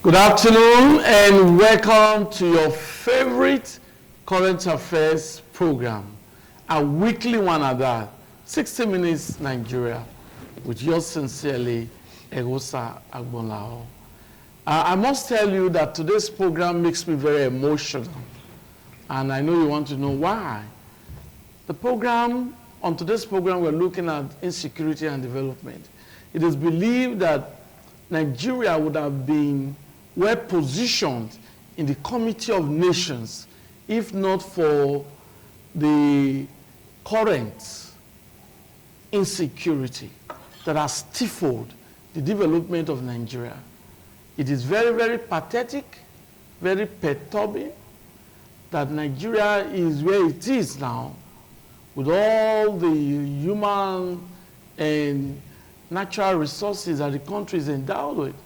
Good afternoon and welcome to your favorite current affairs program, a weekly one at that, 60 Minutes Nigeria, with yours sincerely, Egosa Agbonlao. I must tell you that today's program makes me very emotional, and I know you want to know why. On today's program, we're looking at insecurity and development. It is believed that Nigeria would have been well positioned in the Committee of Nations if not for the current insecurity that has stifled the development of Nigeria. It is very, very pathetic, very perturbing that Nigeria is where it is now, with all the human and natural resources that the country is endowed with.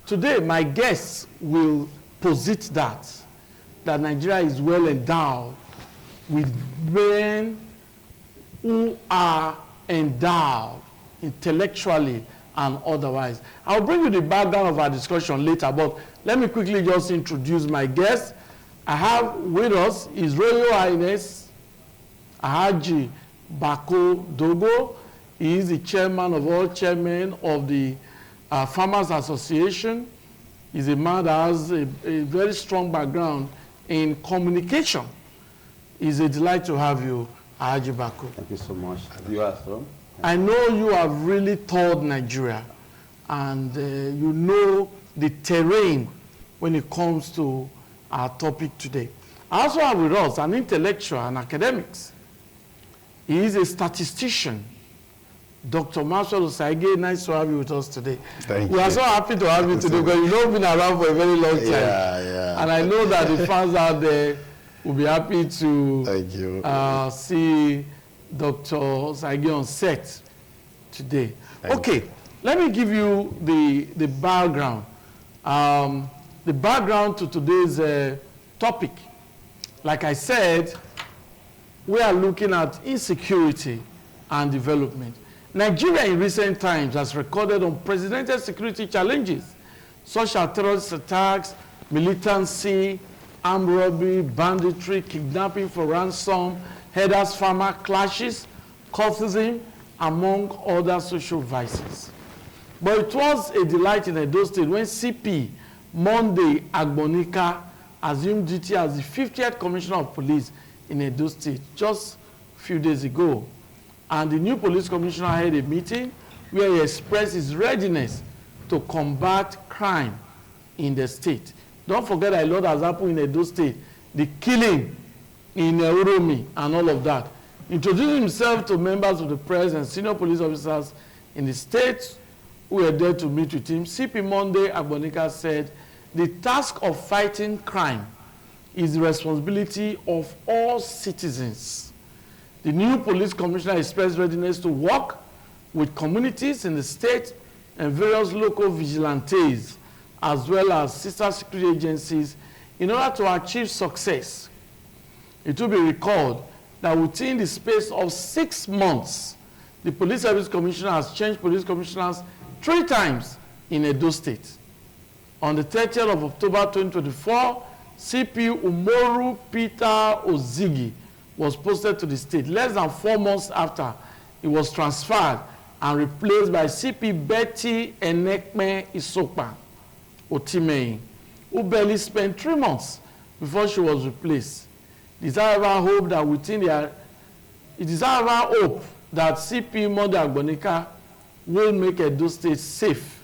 Today, my guests will posit that Nigeria is well endowed with men who are endowed intellectually and otherwise. I'll bring you the background of our discussion later, but let me quickly just introduce my guests. I have with us His Royal Highness Alhaji Bako Dogo. He is the chairman of all chairmen of the Farmers Association. He's a man that has a very strong background in communication. It's a delight to have you, Alhaji Bako. Thank you so much. You are from? I know you have really toured Nigeria, and you know the terrain when it comes to our topic today. I also have with us an intellectual and academics. He is a statistician, Dr. Marshall Osaige. Nice to have you with us today. Thank you. We are so happy to have you today because you've not been around for a very long time. Yeah. And I know that the fans out there will be happy to Thank you. See Dr. Osaige on set today. Okay, let me give you the background. The background to today's topic. Like I said, we are looking at insecurity and development. Nigeria in recent times has recorded unprecedented security challenges, such as terrorist attacks, militancy, armed robbery, banditry, kidnapping for ransom, herders-farmer clashes, cultism, among other social vices. But it was a delight in Edo State when CP Monday Agbonika assumed duty as the 50th Commissioner of Police in Edo State just a few days ago. And the new police commissioner had a meeting where he expressed his readiness to combat crime in the state. Don't forget that a lot has happened in Edo State, the killing in Uromi and all of that. Introducing himself to members of the press and senior police officers in the state who were there to meet with him, CP Monday Agbonika said, the task of fighting crime is the responsibility of all citizens. The new police commissioner expressed readiness to work with communities in the state and various local vigilantes, as well as sister security agencies, in order to achieve success. It will be recalled that within the space of 6 months, the police service commissioner has changed police commissioners 3 times in Edo State. On the 30th of October 2024, CP Umoru Peter Ozigi was posted to the state. Less than 4 months after, he was transferred and replaced by CP Betty Enekme Isokpa Otimei, who barely spent 3 months before she was replaced. It is however hope that CP Monday Agbonika will make Edo State safe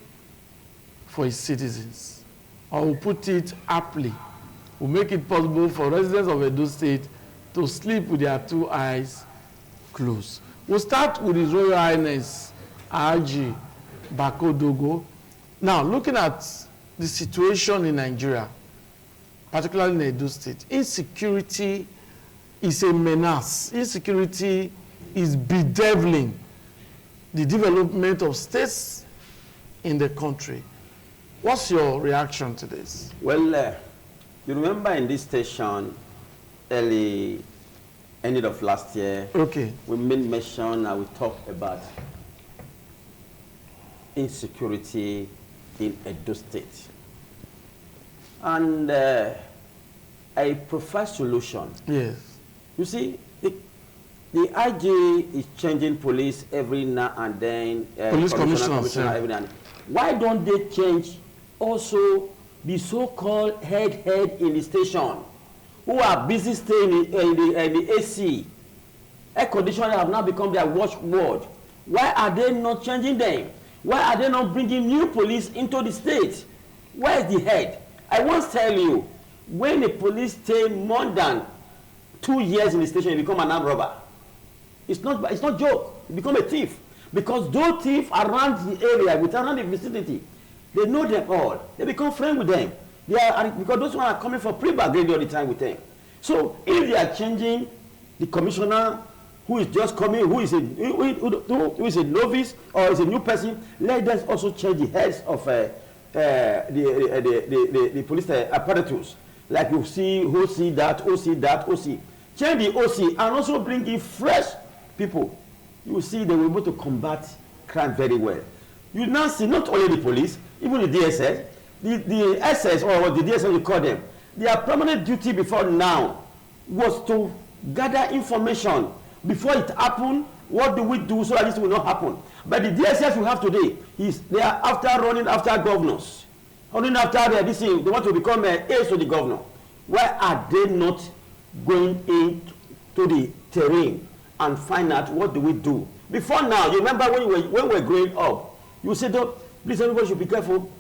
for its citizens. I will put it aptly, will make it possible for residents of Edo State to sleep with their 2 eyes closed. We'll start with His Royal Highness Alhaji Bako Dogo. Now, looking at the situation in Nigeria, particularly in Edo State, insecurity is a menace. Insecurity is bedeviling the development of states in the country. What's your reaction to this? Well, you remember in this station, end of last year, we made mention and we talked about insecurity in Edo State. And I prefer solution. Yes. You see, the IG is changing police every now and then. Police commissioner every now and then. Why don't they change also the so-called head in the station who are busy staying in the AC? Air conditioners have now become their watchword. Why are they not changing them? Why are they not bringing new police into the state? Where is the head? I once tell you, when a police stay more than 2 years in the station, you become an armed robber. It's not joke. You become a thief. Because those thieves around the area, around the vicinity, they know them all. They become friends with them. Because those ones are coming for pre-bargaining all the time with them. So if they are changing the commissioner who is just coming, who is a novice or is a new person, let them also change the heads of the police apparatus. Like you see, who see that, OC. Change the OC and also bring in fresh people. You will see they will be able to combat crime very well. You now see not only the police, even the DSS, the SS or the DSS we call them, their permanent duty before now was to gather information before it happened. What do we do so that this will not happen? But the DSS we have today they are running after governors, running after this thing. They want to become aides to the governor. Why are they not going into the terrain and find out what do we do? Before now, you remember when we were growing up, you said, oh, please everybody should be careful.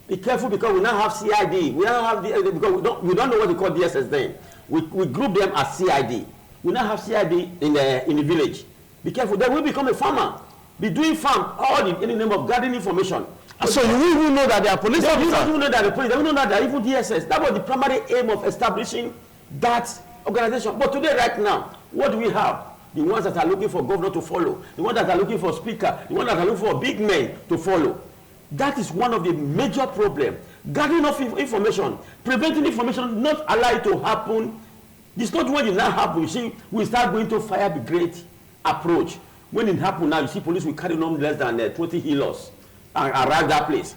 Be careful because we now have CID. We now have because we don't know what they call DSS then. We group them as CID. We now have CID in the village. Be careful. Then we become a farmer. Be doing farm all in the name of gathering information. So you will even know that they are police officers? You don't even know that they are police. They don't know that they are even DSS. That was the primary aim of establishing that organization. But today, right now, what do we have? The ones that are looking for governor to follow. The ones that are looking for speaker. The ones that are looking for big men to follow. That is one of the major problems. Gathering of information, preventing information, not allow it to happen. It's not when it now happen. You see, we start going to fire brigade approach. When it happens now, you see police will carry no less than 20 healers and arrive that place.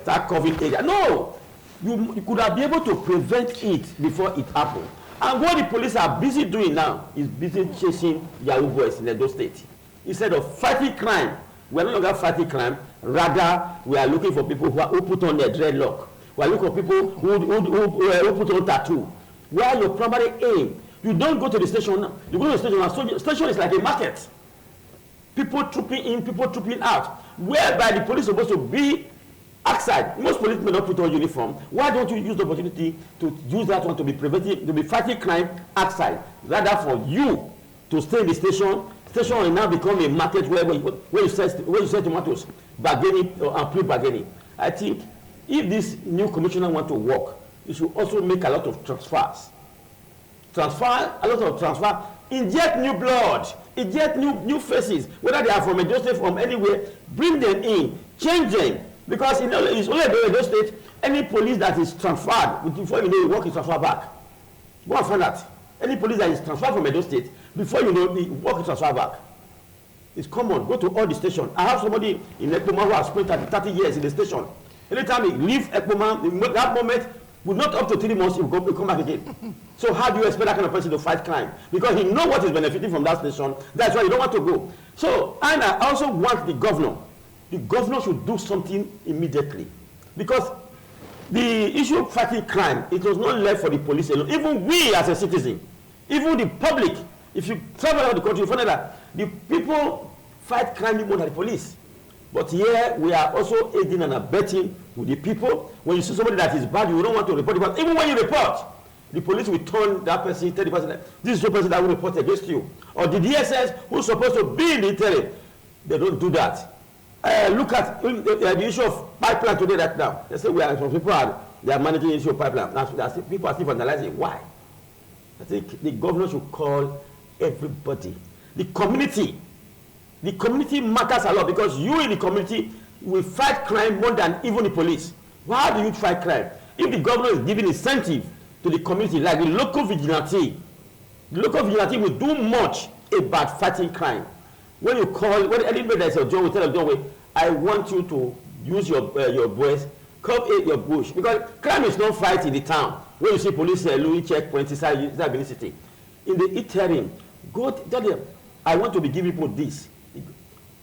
Start covering area. No! You could have been able to prevent it before it happened. And what the police are busy doing now is busy chasing Yahoo boys in Edo State. Instead of fighting crime, we are no longer fighting crime. Rather, we are looking for people who put on their dreadlock. We are looking for people who put on tattoo. Where your primary aim, you don't go to the station. You go to the station, and the station is like a market. People trooping in, people trooping out. Whereby the police are supposed to be outside. Most police may not put on uniform. Why don't you use the opportunity to use that one to be preventing, to be fighting crime outside? Rather for you to stay in the station. Station will now become a market where you sell tomatoes, bargaining and pre-bargaining. I think if this new commissioner want to work, you should also make a lot of transfers. Inject new blood, inject new faces, whether they are from Edo State, from anywhere, bring them in, change them. Because it's only Edo State, any police that is transferred, before you know, the work is transferred back. Go and find that. Any police that is transferred from Edo State, before you know, the work is transferred back. It's common. Go to all the stations. I have somebody in Ekpoma who has spent 30 years in the station. Anytime he leaves Ekpoma, that moment, with not up to 3 months, he will come back again. So how do you expect that kind of person to fight crime? Because he knows what is benefiting from that station. That's why you don't want to go. So, and I also want the governor. The governor should do something immediately. Because the issue of fighting crime, it was not left for the police alone. Even we as a citizen, even the public, if you travel around the country, you find out that the people fight crime more than the police. But here we are also aiding and abetting with the people. When you see somebody that is bad, you don't want to report it. But even when you report, the police will turn that person, tell the person, this is the person that will report against you. Or the DSS, who's supposed to be in the interior, they don't do that. Look at the issue of pipeline today right now. They say some people they are managing the issue of pipeline. Now, people are still analyzing why. I think the governor should call everybody. The community matters a lot because you in the community will fight crime more than even the police. How do you fight crime? If the governor is giving incentive to the community, like the local vigilante will do much about fighting crime. When you call, when anybody that is a job will tell a job, I want you to use your voice, come in your bush, because crime is not fight in the town. When you see police Louis checkpoint inside Benin City, in the interim, go tell them, I want to be giving people this.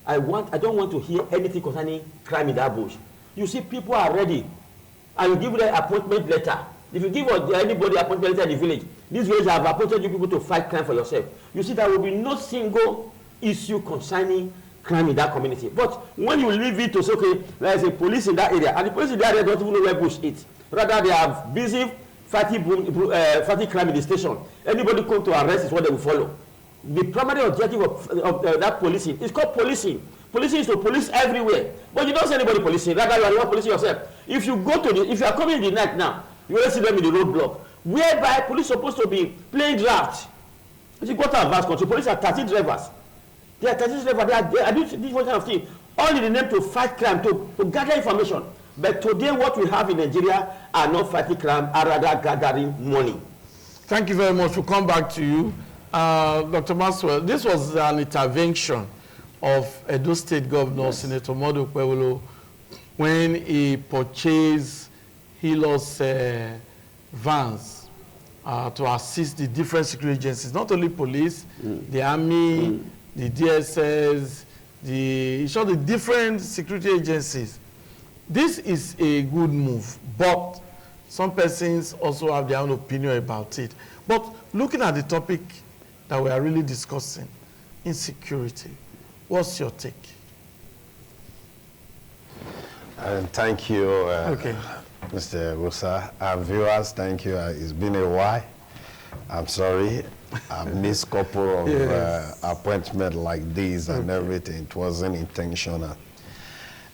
I don't want to hear anything concerning crime in that bush. You see, people are ready, and you give them appointment letter. If you give anybody appointment letter in the village, this village have appointed you people to fight crime for yourself. You see, there will be no single issue concerning crime in that community. But when you leave it to say, okay, there is a police in that area, and the police in that area don't even know where bush is. Rather, they are busy fighting crime in the station. Anybody come to arrest is what they will follow. The primary objective of that policing is called policing. Policing is to police everywhere. But you don't see anybody policing. Rather, you are the one policing yourself. If you go to if you are coming in the night now, you will see them in the roadblock, whereby police are supposed to be playing draft. If you go to advanced control, police are 13 drivers. They are 13 drivers. They are doing this kind of thing. All in the name to fight crime, to gather information. But today, what we have in Nigeria are not fighting crime, are rather gathering money. Thank you very much. We'll come back to you. Dr. Maxwell, this was an intervention of Edo State Governor, yes, Senator Modu Kwewolo, when he purchased Hilos vans to assist the different security agencies, not only police, the army, the DSS, the different security agencies. This is a good move, but some persons also have their own opinion about it. But looking at the topic that we are really discussing, insecurity, what's your take? Thank you, Mr. Musa. Viewers, thank you. It's been a while. I'm sorry. I've missed a couple of appointments like this and everything. It wasn't intentional.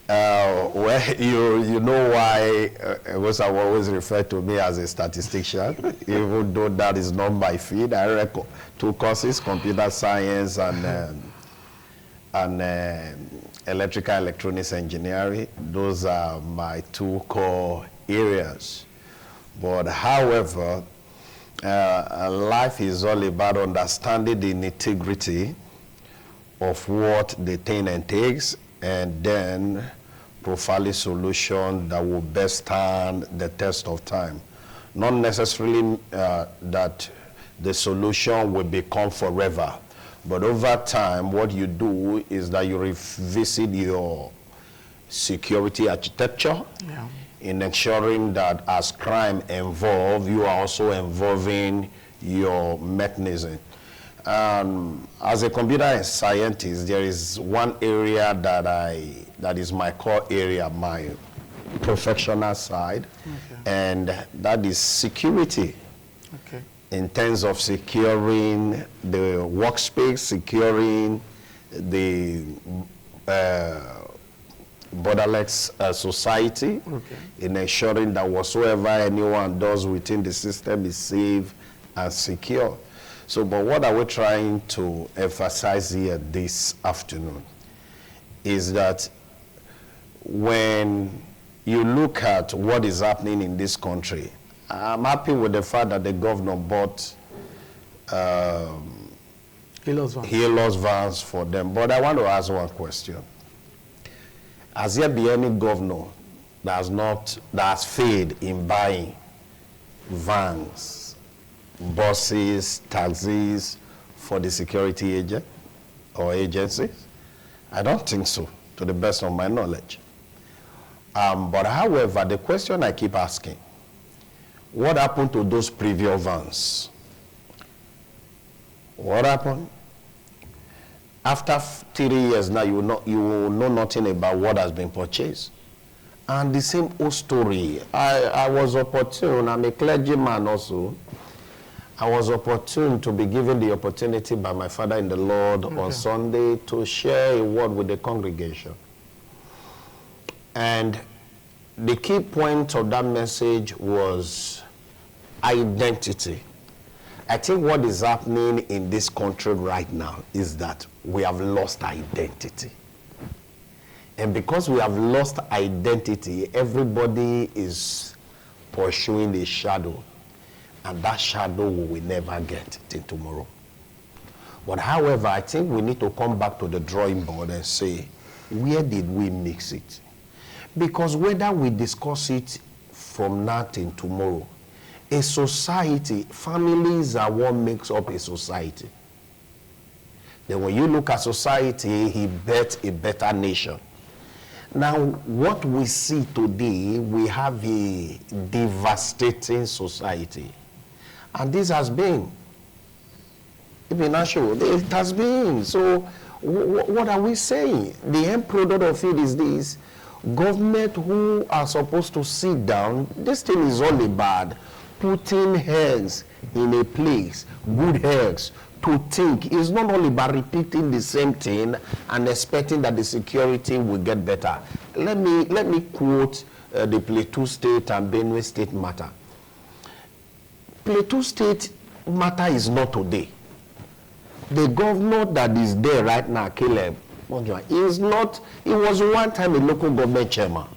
Well, you know why Musa always refer to me as a statistician, even though that is not my field. I record 2 courses, computer science and electrical electronics engineering. Those are my 2 core areas. But however, life is all about understanding the nitty-gritty of what the thing entails, and then provide a solution that will best stand the test of time. Not necessarily that the solution will become forever, but over time, what you do is that you revisit your security architecture in ensuring that as crime evolves, you are also involving your mechanism. As a computer scientist, there is one area that is my core area, my professional side, and that is security. In terms of securing the workspace, securing the borderless society, in ensuring that whatsoever anyone does within the system is safe and secure. So, but what are we trying to emphasize here this afternoon is that when you look at what is happening in this country, I'm happy with the fact that the governor bought Hilos vans for them. But I want to ask one question. Has there been any governor that has failed in buying vans, buses, taxis for the security agent or agencies? I don't think so, to the best of my knowledge. But however, the question I keep asking, what happened to those previous vans? What happened? After 3 years now, you will know nothing about what has been purchased. And the same old story. I was opportune, I'm a clergyman also. I was opportune to be given the opportunity by my father in the Lord on Sunday to share a word with the congregation. And the key point of that message was identity. I think what is happening in this country right now is that we have lost identity. And because we have lost identity, everybody is pursuing a shadow. And that shadow we will never get till tomorrow. But however, I think we need to come back to the drawing board and say, where did we mix it? Because whether we discuss it from now till tomorrow, a society, families are what makes up a society. Then when you look at society, he bet a better nation. Now, what we see today, we have a devastating society. And this has been, it has been. So, what are we saying? The end product of it is this. Government who are supposed to sit down, this thing is only bad. Putting heads in a place, good heads, to think is not only by repeating the same thing and expecting that the security will get better. Let me quote the Plateau State and Benue State matter. Plateau State matter is not today. The governor that is there right now, Caleb, is not, he was one time a local government chairman.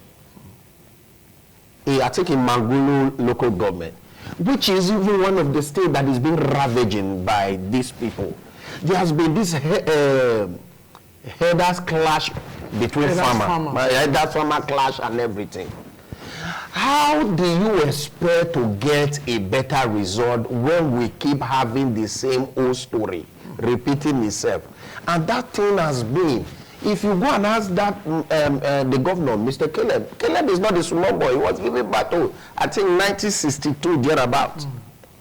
I think in Mangulu local government, which is even one of the states that is being ravaged by these people. There has been this headers clash between farmers, farmer clash and everything. How do you expect to get a better result when we keep having the same old story repeating itself? And that thing has been, if you go and ask that the governor, Mr. Caleb is not a small boy. He was given battle, I think 1962, thereabout.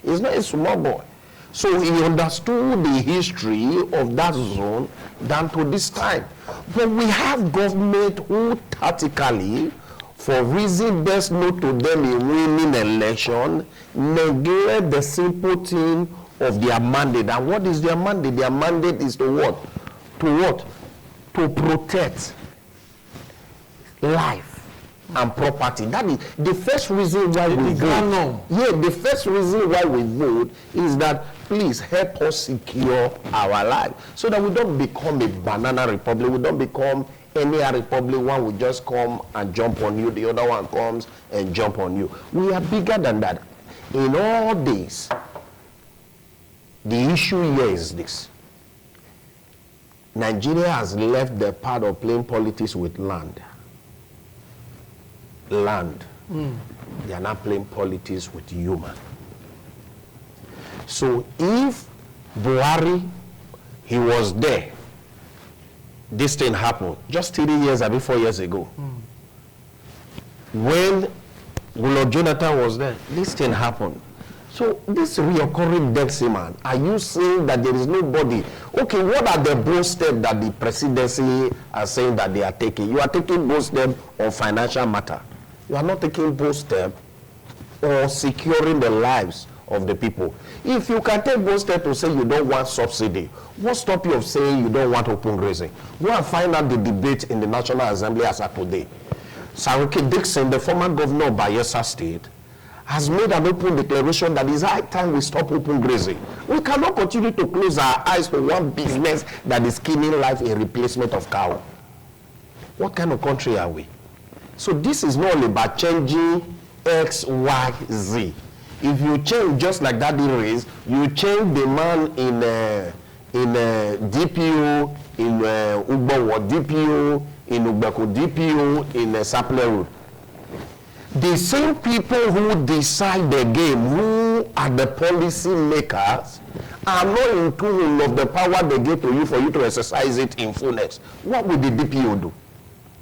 He's not a small boy. So he understood the history of that zone down to this time. But we have government who tactically, for reason best known to them in winning election, neglect the simple thing of their mandate. And what is their mandate? Their mandate is to what? To what? To protect life and property. That is the first reason why we vote. Yeah, the first reason why we vote is that please help us secure our life so that we don't become a banana republic. We don't become any republic. One will just come and jump on you. The other one comes and jump on you. We are bigger than that. In all this, the issue here is this. Nigeria has left the part of playing politics with land. They are not playing politics with human. So if Buhari, he was there, this thing happened just 3 years or 4 years ago. When Goodluck Jonathan was there, this thing happened. So this reoccurring decimal, are you saying that there is nobody? Okay, what are the bold steps that the presidency are saying that they are taking? You are taking bold steps on financial matter. You are not taking bold steps on securing the lives of the people. If you can take bold steps to say you don't want subsidy, what stop you of saying you don't want open grazing? Go and find out the debate in the National Assembly as of today. Saruki Dixon, the former governor of Bayelsa State, has made an open declaration that it's high time we stop open grazing. We cannot continue to close our eyes to one business that is killing life in replacement of cow. What kind of country are we? So this is not only about changing X, Y, Z. If you change just like that race, you change the man in DPO, in Ugbowo DPO, in Ugbeko DPO, in Sapele Road. The same people who decide the game, who are the policy makers, are not in tune of the power they give to you for you to exercise it in fullness. What will the DPO do?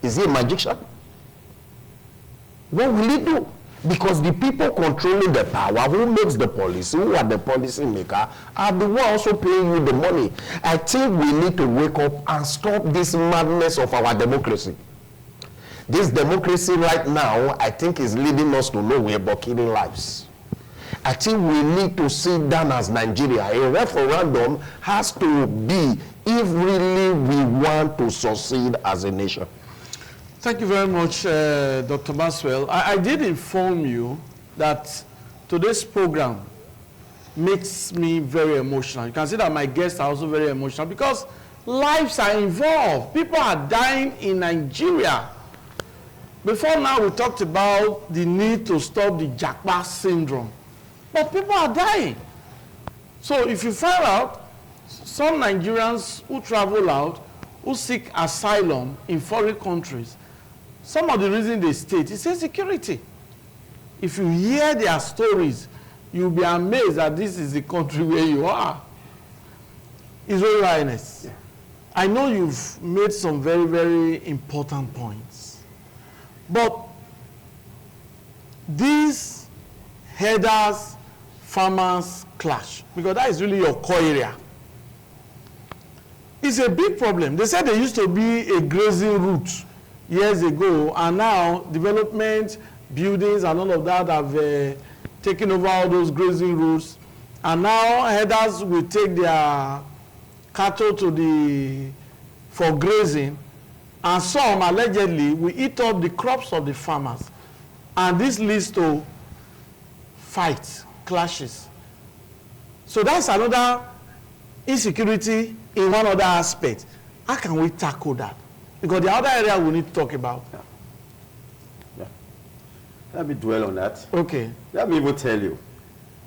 Is he a magician? What will he do? Because the people controlling the power, who makes the policy, who are the policy maker, are the ones also paying you the money. I think we need to wake up and stop this madness of our democracy. This democracy right now, I think, is leading us to nowhere but killing lives. I think we need to sit down as Nigeria. A referendum has to be if really we want to succeed as a nation. Thank you very much, Dr. Maxwell. I did inform you that today's program makes me very emotional. You can see that my guests are also very emotional because lives are involved. People are dying in Nigeria. Before now, we talked about the need to stop the Japa syndrome. But people are dying. So if you find out some Nigerians who travel out, who seek asylum in foreign countries, some of the reasons they state is insecurity. If you hear their stories, you'll be amazed that this is the country where you are. His Royal Highness, yeah. I know you've made some very, very important points. But these herders, farmers clash, because that is really your core area. It's a big problem. They said there used to be a grazing route years ago, and now development, buildings, and all of that have taken over all those grazing routes. And now herders will take their cattle for grazing, and some allegedly will eat up the crops of the farmers. And this leads to fights, clashes. So that's another insecurity in one other aspect. How can we tackle that? Because the other area we need to talk about. Yeah. Yeah. Let me dwell on that. Okay. Let me even tell you.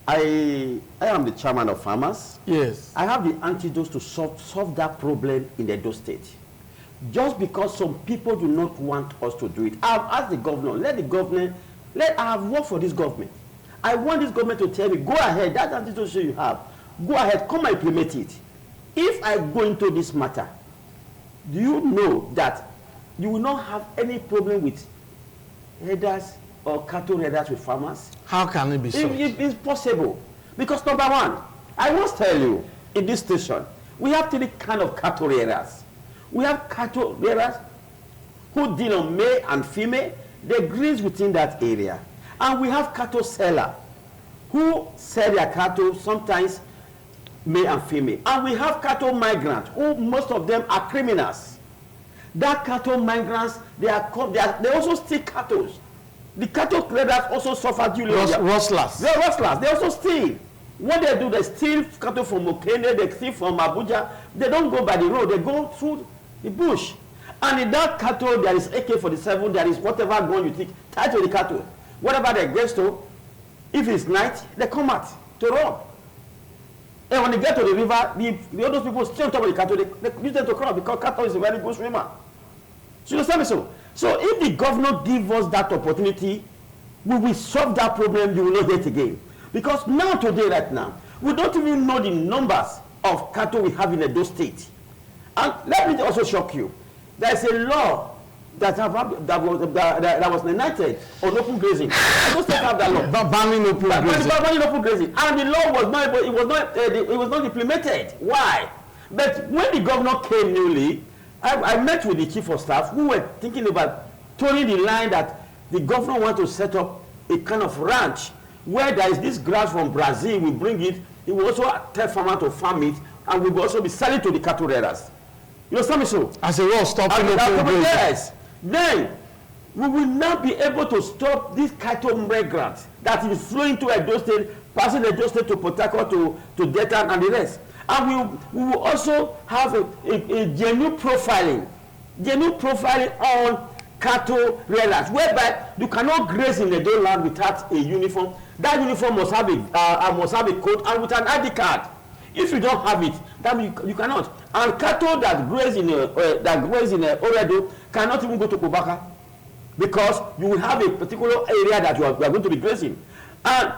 I am the chairman of farmers. Yes. I have the antidote to solve that problem in Edo State. Just because some people do not want us to do it. I've asked the governor, I have worked for this government. I want this government to tell me, go ahead, that antidote you have, go ahead, come and implement it. If I go into this matter, do you know that you will not have any problem with herders or cattle herders with farmers? How can it be so? It's possible. Because number one, I must tell you, in this station, we have three kind of cattle rearers. We have cattle rearers who deal on male and female. They graze within that area. And we have cattle seller who sell their cattle, sometimes male and female. And we have cattle migrants who most of them are criminals. That cattle migrants, they also steal cattle. The cattle traders also suffer duly. Rustlers. They're rustlers. They also steal. What they do, they steal cattle from Okene, they steal from Abuja. They don't go by the road, they go through the bush. And in that cattle, there is AK-47, there is whatever gun you think, tied to the cattle. Whatever they get to, if it's night, they come out to rob. And when they get to the river, the other people stay on top of the cattle, they use them to cross because cattle is a very good swimmer. So you understand me so? So if the governor gives us that opportunity, we will solve that problem. You will not get again. Because now, today, right now, we don't even know the numbers of cattle we have in Edo State. And let me also shock you. There's a law that was enacted on open grazing. Edo State have that law. Banning open grazing. Banning open grazing. And the law was not implemented. Why? But when the governor came newly, I met with the chief of staff who were thinking about towing the line that the governor wants to set up a kind of ranch where there is this grass from Brazil, we bring it, he will also tell farmer to farm it, and we will also be selling to the cattle rearers. You understand me so? As a way of stopping open grazing. Yes. Then we will not be able to stop this cattle migrants that is flowing to Edo State, passing Edo State to Port Harcourt, to Delta and the rest. And we will also have a genuine profiling on cattle rearers, whereby you cannot graze in Edo land without a uniform. That uniform must have a code and with an ID card. If you don't have it, then you cannot. And cattle that graze in Oredo cannot even go to Kobaka because you will have a particular area that you are going to be grazing. And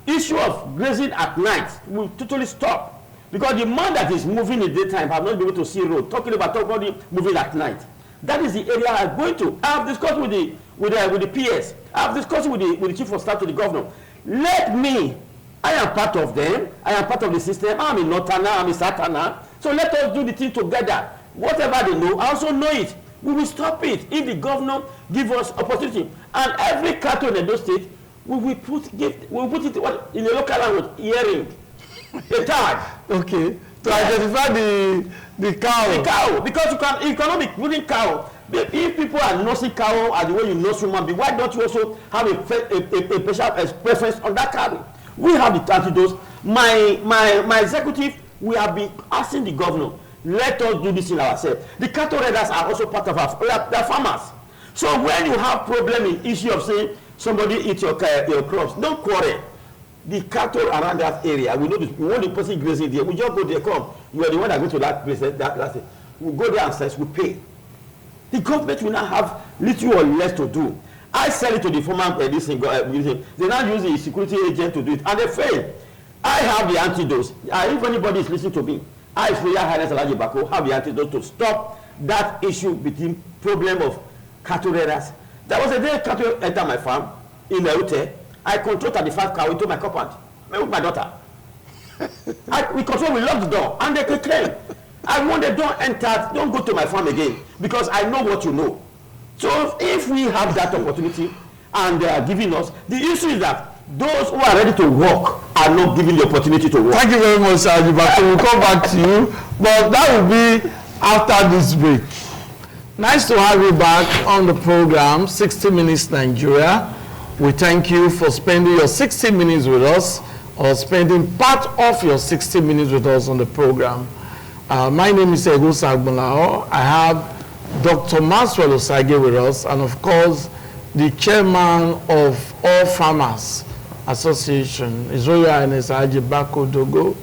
issue of grazing at night will totally stop. Because the man that is moving in the daytime have not been able to see road. Talking about moving at night. That is the area I'm going to. I have discussed with the PS. I have discussed with the chief of staff to the governor. I am part of them. I am part of the system. I'm in Northana, I'm in Satana. So let us do the thing together. Whatever they know, I also know it. We will stop it if the governor give us opportunity. And every cattle in Edo State, we will put it in the local language, hearing. A tag. Okay. To identify the cow. The cow. Because you cannot be putting cow. If people are nursing cow as the way you nurse human being, why don't you also have a special preference on that cow? We have the antidotes. My executive, we have been asking the governor, let us do this in ourselves. The cattle rearers are also part of they're farmers. So when you have problem in issue of saying somebody eats your crops, don't quarrel. The cattle around that area, we know this, we want the person grazing there, we just go there, come. You are the one that go to that place, we go there and says, we pay. the government will not have little or less to do. I sell it to the former they now use the security agent to do it, and they fail. I have the antidotes. If anybody is listening to me, I, Royal Highness Alhaji Bako, have the antidote to stop that issue between problem of cattle raiders. There was a day cattle entered my farm in Leute. I controlled 35 cows into my compound with my daughter. We locked the door, and they could claim. I want they don't enter, don't go to my farm again, because I know what you know. So if we have that opportunity and they are giving us, the issue is that those who are ready to work are not given the opportunity to work. Thank you very much, Alhaji Bako. We'll come back to you, but that will be after this break. Nice to have you back on the program, 60 Minutes Nigeria. We thank you for spending your 60 minutes with us, or spending part of your 60 minutes with us on the program. My name is Ego Sagbonlao. I have Dr. Maxwell Osage with us, and of course, the chairman of All Farmers Association, His Royal Highness Alhaji Bako Dogo.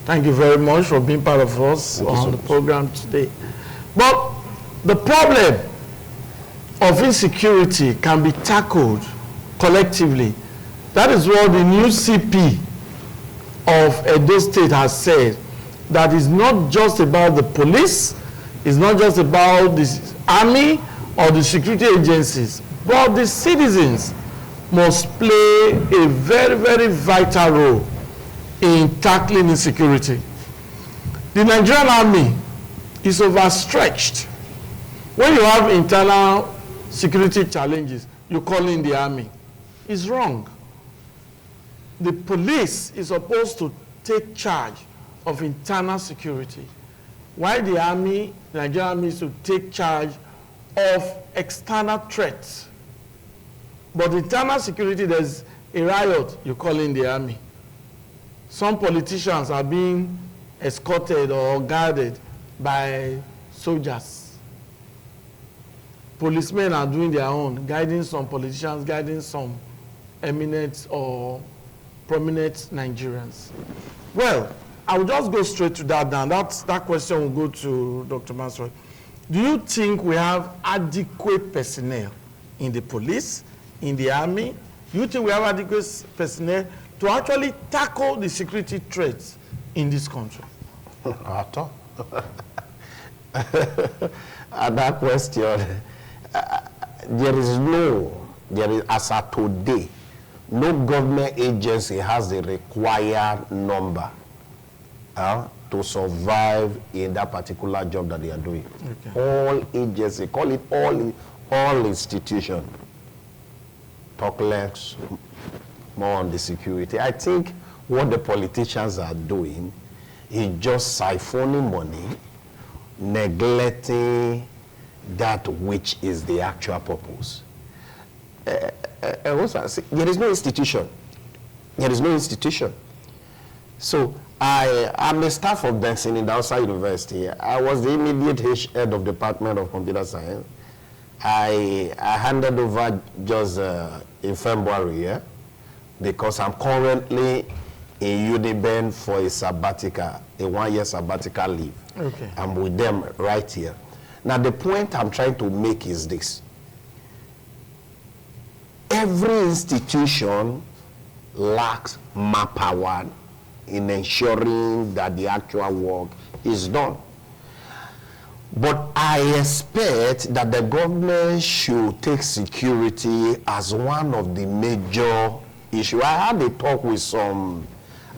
Thank you very much for being part of us on the program today. But the problem of insecurity can be tackled collectively. That is what the new CP of Edo State has said. That is not just about the police, it's not just about the army or the security agencies, but the citizens must play a very, very vital role in tackling insecurity. The Nigerian army is overstretched. When you have internal security challenges, you call in the army. It's wrong. The police is supposed to take charge of internal security, while the army, the Nigerian army, is to take charge of external threats. But internal security, there's a riot, you call in the army. Some politicians are being escorted or guarded by soldiers. Policemen are doing their own, guiding some politicians, guiding some eminent or prominent Nigerians. Well, I will just go straight to that now. That question will go to Dr. Maxwell. Do you think we have adequate personnel in the police, in the army? Do you think we have adequate personnel to actually tackle the security threats in this country? At all. That question, as of today, no government agency has the required number to survive in that particular job that they are doing. Okay. All agencies, call it all institutions, talk less, more on the security. I think what the politicians are doing is just siphoning money, neglecting that which is the actual purpose. There is no institution. There is no institution. So I'm a staff of Benson in Dausa University. I was the immediate head of Department of Computer Science. I handed over just in February, because I'm currently in Uniben for a sabbatical, a one-year sabbatical leave. Okay. I'm with them right here. Now, the point I'm trying to make is this. Every institution lacks manpower in ensuring that the actual work is done. But I expect that the government should take security as one of the major issues. I had a talk with some,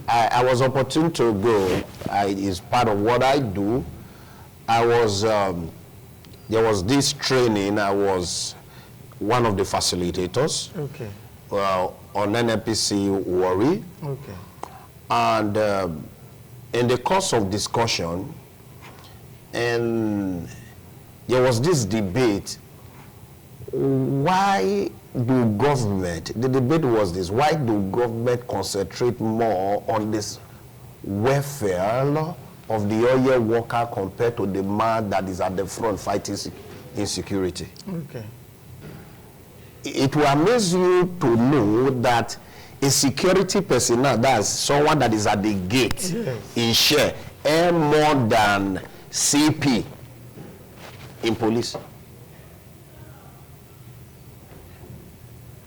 I was opportune to go, it's part of what I do. There was this training, I was one of the facilitators. Okay. On NNPC Worry. Okay. And in the course of discussion, and there was this debate, why do government, the debate was this, why do government concentrate more on this welfare of the oil worker compared to the man that is at the front fighting insecurity? Okay. It will amaze you to know that a security personnel, that's someone that is at the gate, yes, in share, earn more than CP in police.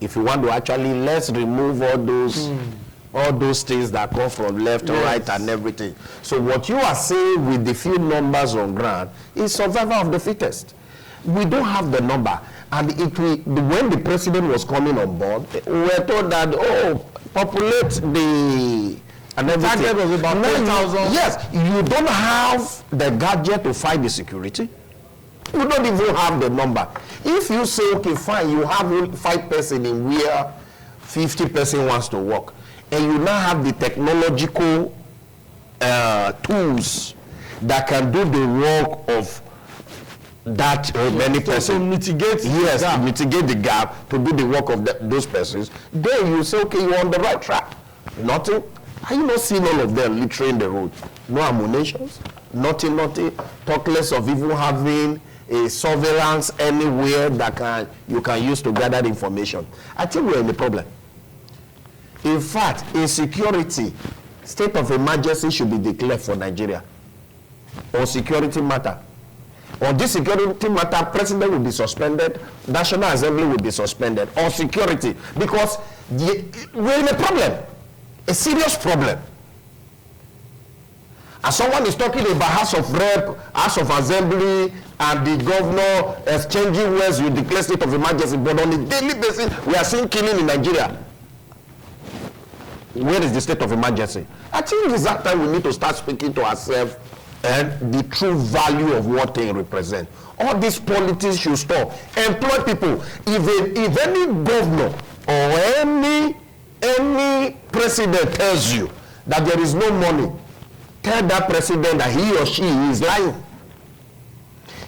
If you want to actually, let's remove all those things that come from left or right and everything. So what you are saying with the few numbers on ground is survival of the fittest. We don't have the number. And when the president was coming on board, we were told that, populate the... And everything. Target was about 10,000. Yes, you don't have the gadget to fight the security. You don't even have the number. If you say, okay, fine, you have 5 person in where 50 person wants to work, and you now have the technological tools that can do the work of that many persons. So mitigate mitigate the gap to do the work of those persons. Then you say, okay, you're on the right track. Nothing. Are you not seeing all of them littering the road? No ammunitions, nothing. Talk less of even having a surveillance anywhere that you can use to gather the information. I think we're in the problem. In fact, insecurity, state of emergency should be declared for Nigeria. On security matter. On this security matter, president will be suspended, National Assembly will be suspended. On security, because we're in a problem, a serious problem. And someone is talking about House of Rep, House of Assembly, and the governor exchanging words, you declare state of emergency, but on a daily basis, we are seeing killing in Nigeria. Where is the state of emergency? I think it's that time we need to start speaking to ourselves and the true value of what they represent. All these politics should stop. Employ people. If any governor or any president tells you that there is no money, tell that president that he or she is lying.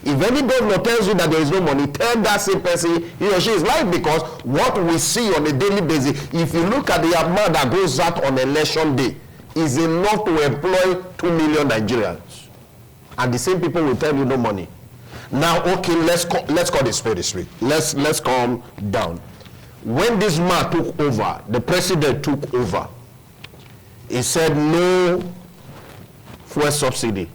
If any governor tells you that there is no money, tell that same person he or she is lying, because what we see on a daily basis, if you look at the amount that goes out on election day, is enough to employ 2 million Nigerians. And the same people will tell you no money. Now, okay, let's call the spade a spade. Let's calm down. When this man took over, the president took over, he said no fuel subsidy.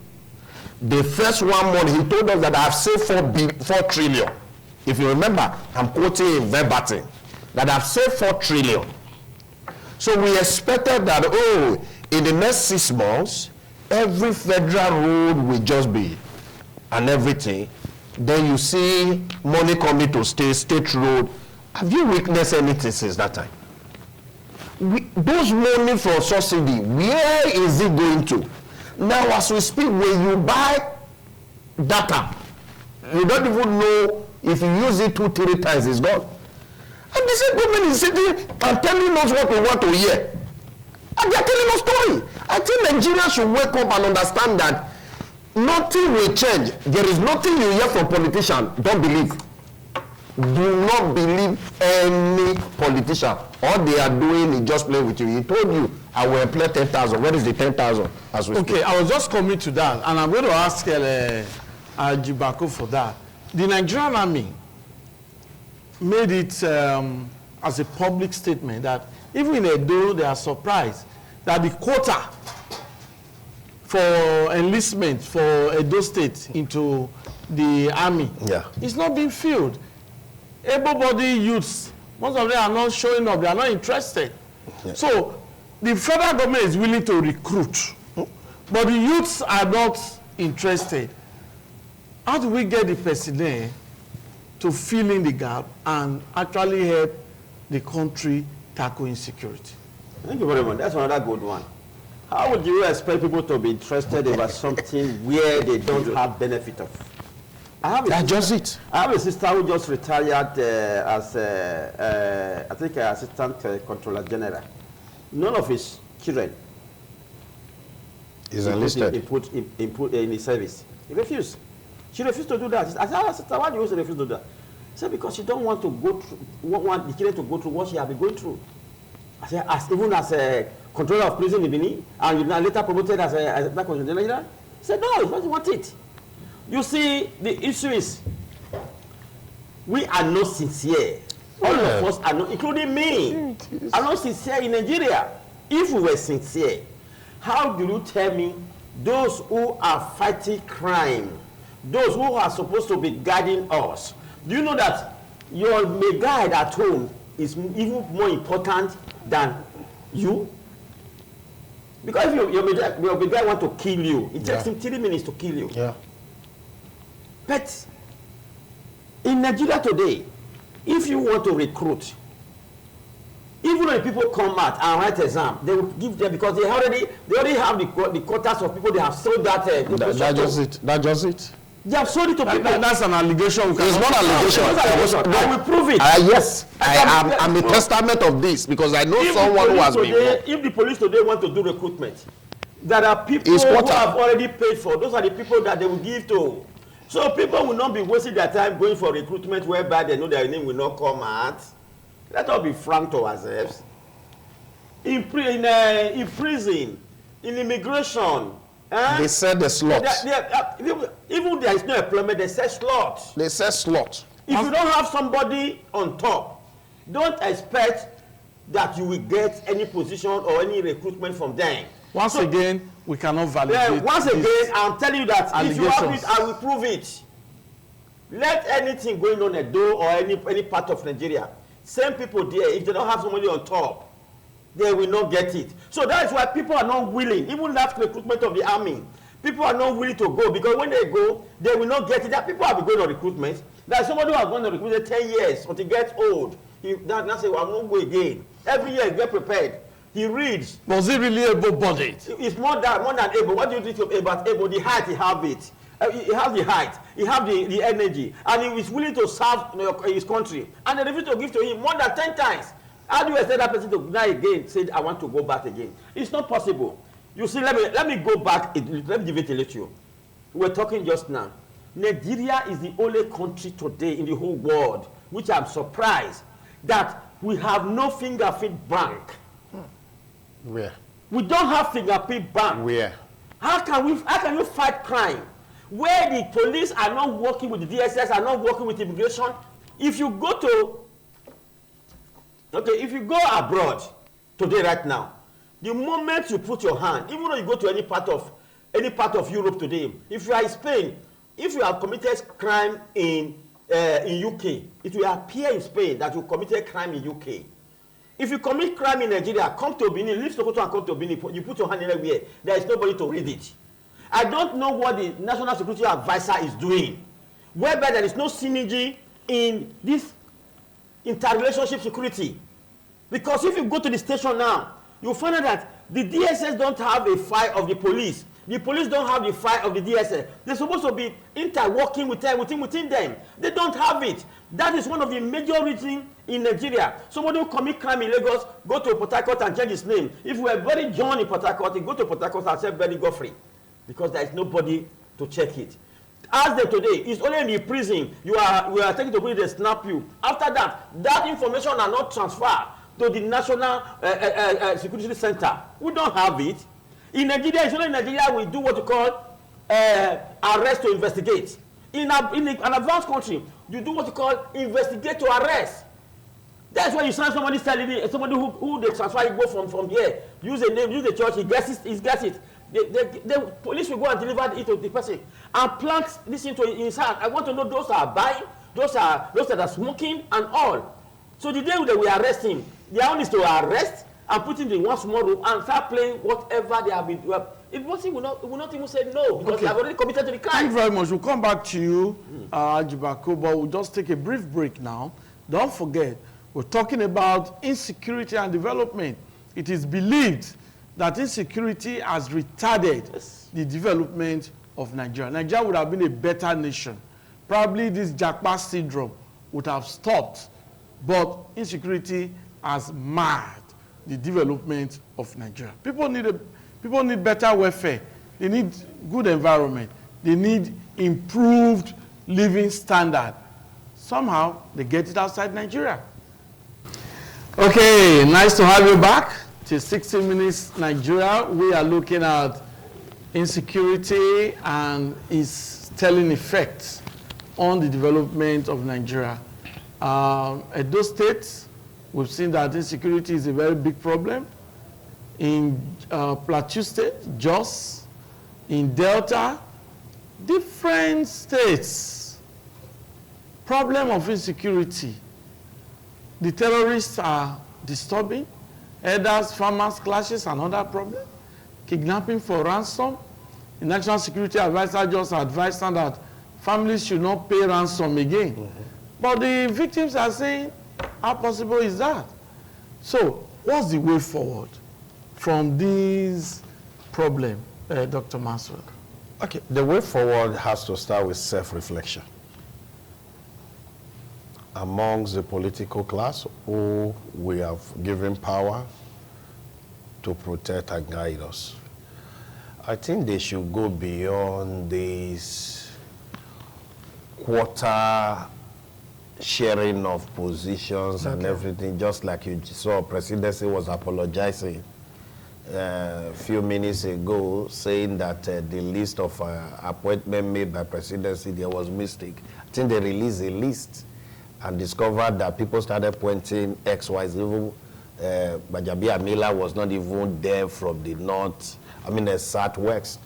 The first 1 month, he told us that I've saved 4 trillion. If you remember, I'm quoting in verbatim, that I've saved 4 trillion. So we expected that, in the next 6 months, every federal road will just be, and everything. Then you see money coming to state road. Have you witnessed anything since that time? Those money for subsidy, where is it going to? Now, as we speak, when you buy data, you don't even know if you use it 2-3 times, it's gone. And the same government is sitting and telling us what we want to hear. And they're telling us story. I think Nigeria should wake up and understand that nothing will change. There is nothing you hear from politicians. Don't believe. Do not believe any politician. All they are doing is just playing with you. He told you, I will employ 10,000. Where is the 10,000? Okay, I was just coming to that, and I'm going to ask Ajibako for that. The Nigerian Army made it as a public statement that even in Edo, they are surprised that the quota for enlistment for Edo State into the army is not being filled. Able-bodied youths, most of them are not showing up, they are not interested. So the federal government is willing to recruit, but the youths are not interested. How do we get the personnel to fill in the gap and actually help the country tackle insecurity? Thank you very much. That's another good one. How would you expect people to be interested about something where they don't have benefit of? That's just it. I have a sister who just retired as, I think, Assistant Controller General. None of his children is enlisted. Input in his service. He refused. She refused to do that. I said, sister, why do you refuse to do that? She said, because she don't want to go through, want the children to go through what she has been going through. I said, even as a controller of prison in Benin, and you now later promoted as a black controller general. He said, no, it's not want it. You see, the issue is, we are not sincere. All of us are not, including me, are not sincere in Nigeria. If we were sincere, how do you tell me those who are fighting crime, those who are supposed to be guiding us, do you know that your guide at home is even more important than you? Because if your guy want to kill you, it takes him 3 minutes to kill you. Yeah. But in Nigeria today, if you want to recruit, even when people come out and write exam, they will give them, because they already have the quotas of people they have sold that. That's just it. They have sold it to people. That's an allegation. It's not an allegation. I will prove it. Yes, I'm a testament of this, because I know someone who has been. If the police today want to do recruitment, there are people who have already paid for. Those are the people that they will give to. So people will not be wasting their time going for recruitment whereby they know their name will not come out. Let us be frank to ourselves. In prison, in immigration, they said the slot. Even there is no employment, they say slot. They say slot. If you don't have somebody on top, don't expect that you will get any position or any recruitment from them. Once again, we cannot validate. Once again, I'm telling you that if you have it, I will prove it. Let anything going on at Edo or any part of Nigeria, same people there, if they don't have somebody on top, they will not get it. So that's why people are not willing, even that recruitment of the army, people are not willing to go, because when they go, they will not get it. That people have been going on recruitment. There's somebody who has gone on recruitment 10 years until he gets old. He now say, well, I won't go again. Every year, get prepared. He reads. Was he really able-bodied? It's more than able. What do you think about able? The height, he have it. He has the height, he have the energy, and he is willing to serve his country. And they refuse to give to him more than 10 times. How do you expect that person to now again say, I want to go back again? It's not possible. You see, let me go back. Let me give it a little. We were talking just now. Nigeria is the only country today in the whole world, which I'm surprised, that we have no fingerprint bank. Where? We don't have fingerprint bank. Where? How can you fight crime where the police are not working with the DSS, are not working with immigration? If you go abroad today right now, the moment you put your hand, even though you go to any part of Europe today, if you are in Spain, if you have committed crime in UK, it will appear in Spain that you committed crime in UK. If you commit crime in Nigeria, come to Benin, leave Sokoto and come to Benin, you put your hand anywhere, there is nobody to read it. I don't know what the National Security Advisor is doing, whereby there is no synergy in this interrelationship security. Because if you go to the station now, you find out that the DSS don't have a file of the police. The police don't have the file of the DSS. They're supposed to be interworking within them. They don't have it. That is one of the major reasons in Nigeria. Somebody who commit crime in Lagos, go to Port Harcourt and change his name. If we were very John in Port Harcourt, he go to Port Harcourt and say very Godfrey, because there is nobody to check it. Ask them today, it's only in the prison. We are taking to prison, they snap you. After that information are not transferred to the National Security Center. We don't have it. In Nigeria, it's only in Nigeria we do what you call arrest to investigate. In an advanced country, you do what you call investigate to arrest. That's why you sign somebody telling somebody who they transfer, you go from here, use a name, use the church, he gets it. The police will go and deliver it to the person and plant this into his heart. I want to know those are buying, those that are smoking and all. So the day that we arrest him, their own is to arrest and put him in one small room and start playing whatever they have been doing. It will not even say no, because they have already committed to the crime. Thank you very much. We'll come back to you, Jibako, but we'll just take a brief break now. Don't forget, we're talking about insecurity and development. It is believed that insecurity has retarded the development of Nigeria. Nigeria would have been a better nation. Probably this Japa syndrome would have stopped, but insecurity has marred the development of Nigeria. People need better welfare. They need good environment. They need improved living standard. Somehow, they get it outside Nigeria. Okay, nice to have you back to 60 Minutes Nigeria. We are looking at insecurity and its telling effects on the development of Nigeria. Edo State, we've seen that insecurity is a very big problem. In Plateau State, Jos, in Delta, different states, problem of insecurity. the terrorists are disturbing, elders, farmers, clashes, another problem, kidnapping for ransom. The National Security Advisor just advised them that families should not pay ransom again. Mm-hmm. But the victims are saying, how possible is that? So, what's the way forward from this problem, Dr. Maxwell? Okay, the way forward has to start with self-reflection amongst the political class who we have given power to protect and guide us. I think they should go beyond this quarter sharing of positions and everything, just like you saw presidency was apologizing a few minutes ago, saying that the list of appointments made by presidency, there was mistake. I think they released a list and discovered that people started pointing XYZ. Even Bajabi Amila was not even there from the north, the southwest.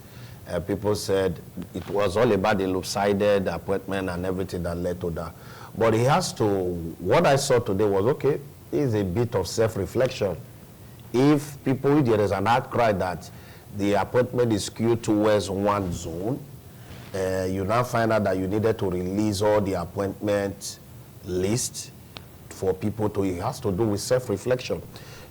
People said it was all about the lopsided appointment and everything that led to that. But he has to, what I saw today was, okay, it's a bit of self-reflection. If there is an outcry that the appointment is skewed towards one zone, you now find out that you needed to release all the appointment list for people to, it has to do with self-reflection.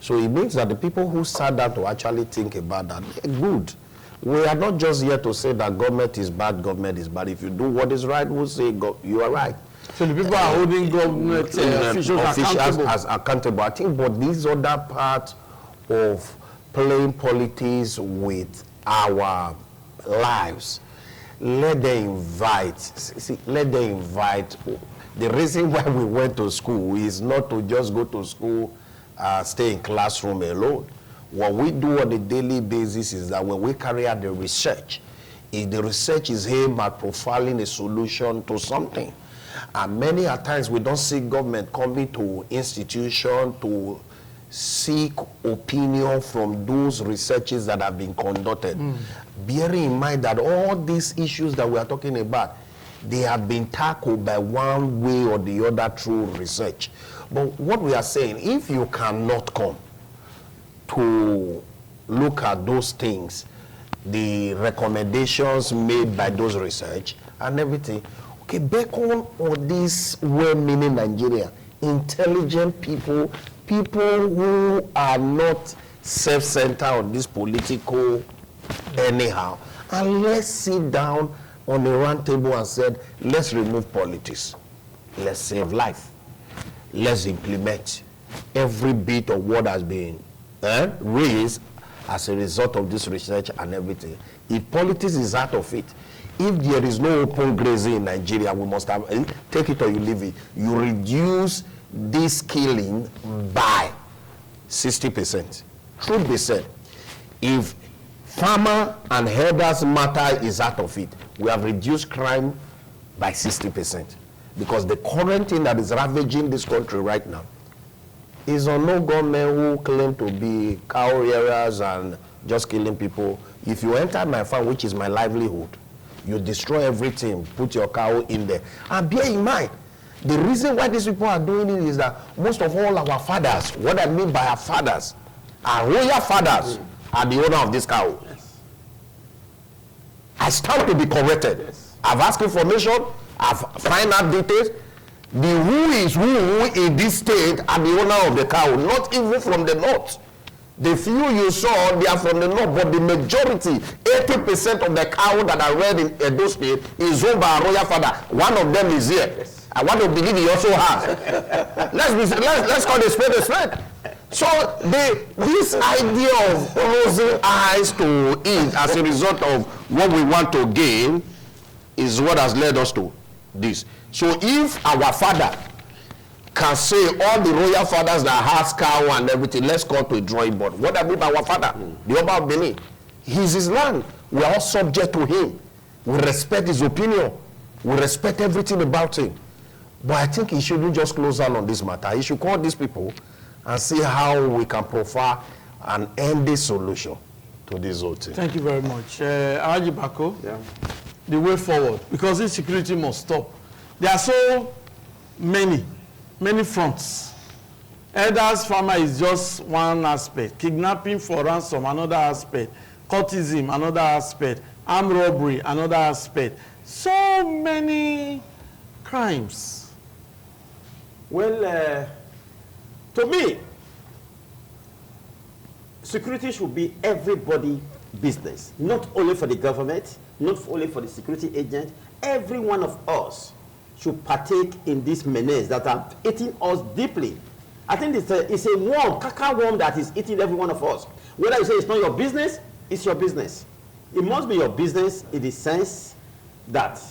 So it means that the people who sat down to actually think about that, they're good. We are not just here to say that government is bad. If you do what is right, we'll say you are right. So the people are holding government officials accountable. As accountable. I think, but these other parts of playing politics with our lives, let them invite. The reason why we went to school is not to just go to school, stay in classroom alone. What we do on a daily basis is that when we carry out the research, if the research is aimed at profiling a solution to something, and many a times we don't see government coming to institutions to seek opinion from those researches that have been conducted. Bearing in mind that all these issues that we are talking about, they have been tackled by one way or the other through research. But what we are saying, if you cannot come to look at those things, the recommendations made by those research and everything, okay, beckon on this well-meaning Nigeria, intelligent people, people who are not self-centered on this political anyhow, and let's sit down on a round table and said, let's remove politics, let's save life, let's implement every bit of what has been raised as a result of this research and everything. If politics is out of it, if there is no open grazing in Nigeria, we must have, take it or you leave it, you reduce this killing by 60%. Truth be said, if farmer and herders matter is out of it, we have reduced crime by 60%. Because the current thing that is ravaging this country right now is on no government who claim to be cow rearers and just killing people. If you enter my farm, which is my livelihood, you destroy everything, put your cow in there. And bear in mind, the reason why these people are doing it is that most of all our fathers, what I mean by our fathers, our royal fathers, are the owner of this cow. Yes. I stand to be corrected. Yes. I've asked information, I've find out details. The who is who in this state are the owner of the cow, not even from the north. The few you saw, they are from the north, but the majority, 80% of the cow that are reared in Edo State is owned by a royal father. One of them is here. Yes. I want to believe he also has. let's call the spade a spade. So this idea of closing eyes to it as a result of what we want to gain is what has led us to this. So if our father can say all the royal fathers that has cow and everything, let's go to a drawing board. What I mean by our father, the Oba of Benin, he's his land. We are all subject to him. We respect his opinion. We respect everything about him. But I think he shouldn't just close down on this matter. He should call these people and see how we can profile an ending solution to this whole thing. Thank you very much. Alaji Bako, the way forward, because insecurity must stop. There are so many fronts Elders farmer is just one aspect. Kidnapping for ransom, another aspect. Cultism, another aspect. Armed robbery, another aspect. So many crimes. Well, to me, security should be everybody's business, not only for the government, not only for the security agent. Every one of us should partake in these menace that are eating us deeply. I think it's a worm, caca worm that is eating every one of us. Whether you say it's not your business, it's your business. It must be your business in the sense that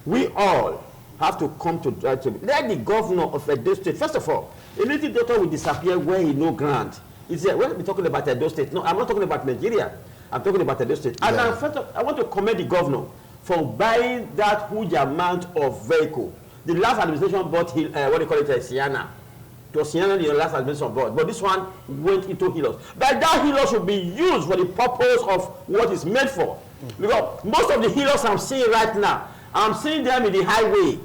we all have to come to let the governor of Edo State, first of all, a little daughter will disappear where he no grant. When we're talking about Edo State, no, I'm not talking about Nigeria. I'm talking about Edo State. And I want to commend the governor for buying that huge amount of vehicle. The last administration bought, what do you call it, Sienna. It was Sienna the last administration bought, but this one went into Hilos. But that Hilos should be used for the purpose of what it's made for. Because most of the Hilos I'm seeing right now, I'm seeing them in the highway,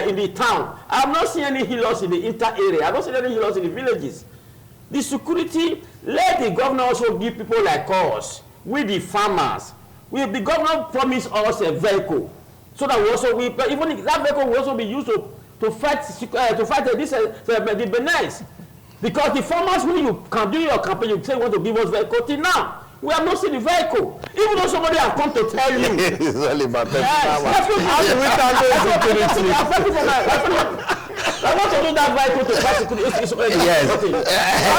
in the town. I'm not seeing any Hilos in the inter area. I'm not seeing any Hilos in the villages. The security, let the governor also give people like us, with the farmers. The governor promised us a vehicle, so that even that vehicle will also be used to fight the menace. Because the farmers, when you can do your campaign, you say you want to give us vehicle. Till now, we have not seen the vehicle. Even though somebody has come to tell you. It's only about I want to do that vehicle to fight security. Yes. How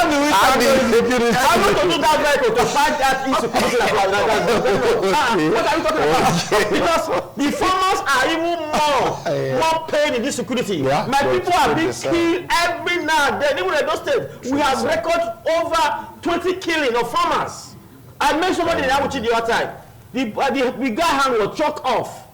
do we tackle insecurity? I want to do that vehicle to fight that insecurity. What are you talking about? Because the farmers are even more pain in this security. Yeah. My people are being killed every now and then. Even in those states, we have recorded over 20 killing of farmers. I met somebody in Awuchi the other time. The guy hand was chopped off.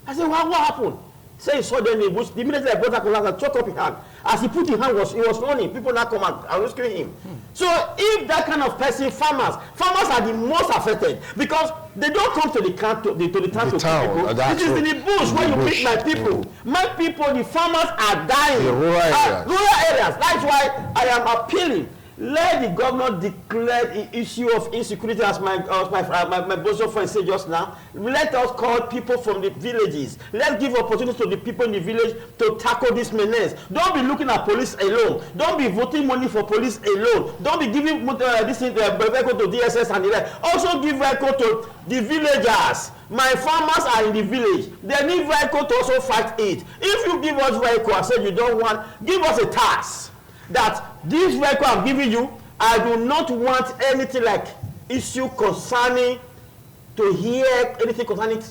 I said, what happened? Say he saw them in the bush. The minute I brought that and chopped up his hand. As he put his hand, he was running. People now come and rescue him. So if that kind of person, farmers are the most affected because they don't come to the town to kill people. It is in the bush where you meet my people. My people, the farmers are dying. The rural areas. That's why I am appealing. Let the governor declare the issue of insecurity, as my bosom friend said just now. Let us call people from the villages. Let's give opportunities to the people in the village to tackle this menace. Don't be looking at police alone. Don't be voting money for police alone. Don't be giving this vehicle to DSS and the like. Also give vehicle to the villagers. My farmers are in the village. They need vehicle to also fight it. If you give us vehicle and say you don't want, give us a task. That this vehicle I'm giving you, I do not want anything like issue concerning to hear anything concerning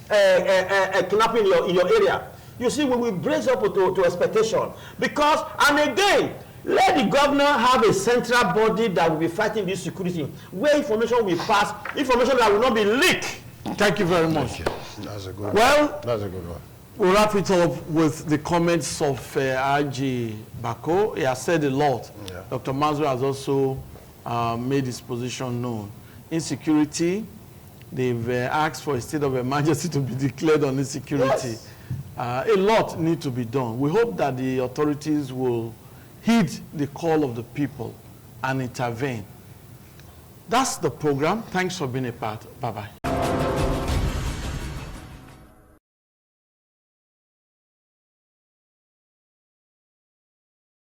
kidnapping in your area. You see, we will brace up to expectation. Because, and again, let the governor have a central body that will be fighting this security, where information will pass, information that will not be leaked. Thank you very much. That's a good one. Well, That's a good one. We'll wrap it up with the comments of RG Bako. He has said a lot. Yeah. Dr. Mazur has also made his position known. Insecurity, they've asked for a state of emergency to be declared on insecurity. Yes. A lot needs to be done. We hope that the authorities will heed the call of the people and intervene. That's the program. Thanks for being a part. Bye-bye.